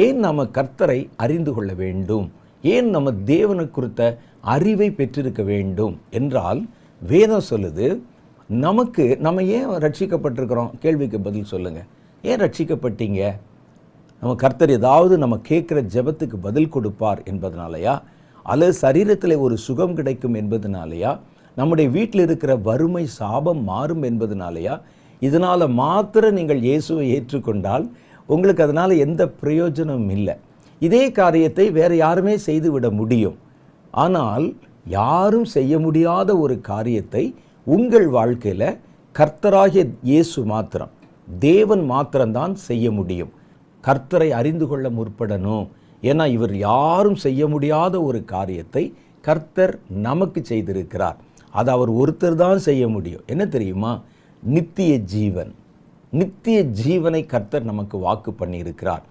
ஏன் நம்ம கர்த்தரை அறிந்து கொள்ள வேண்டும்? ஏன் நம்ம தேவனை குறித்த அறிவை பெற்றிருக்க வேண்டும் என்றால், வேதம் சொல்லுது, நம்ம ஏன் ரட்சிக்கப்பட்டிருக்கிறோம்? கேள்விக்கு பதில் சொல்லுங்க. ஏன் ரட்சிக்கப்பட்டீங்க? நம்ம கர்த்தர் ஏதாவது நம்ம கேட்குற ஜெபத்துக்கு பதில் கொடுப்பார் என்பதனாலயா, அல்லது சரீரத்தில் ஒரு சுகம் கிடைக்கும் என்பதனாலயா, நம்முடைய வீட்டில் இருக்கிற வறுமை சாபம் மாறும் என்பதனாலயா? இதனால் மாத்திரம் நீங்கள் இயேசுவை ஏற்றுக்கொண்டால் உங்களுக்கு அதனால் எந்த பிரயோஜனமும் இல்லை. இதே காரியத்தை வேறு யாருமே செய்துவிட முடியும். ஆனால் யாரும் செய்ய முடியாத ஒரு காரியத்தை உங்கள் வாழ்க்கையில் கர்த்தராகிய இயேசு மாத்திரம், தேவன் மாத்திரம்தான் செய்ய முடியும். கர்த்தரை அறிந்து கொள்ள முற்படணும். ஏன்னா இவர் யாரும் செய்ய முடியாத ஒரு காரியத்தை கர்த்தர் நமக்கு செய்திருக்கிறார். அதை அவர் ஒருத்தர் தான் செய்ய முடியும். என்ன தெரியுமா? நித்திய ஜீவன். நித்திய ஜீவனை கர்த்தர் நமக்கு வாக்கு பண்ணியிருக்கிறார்.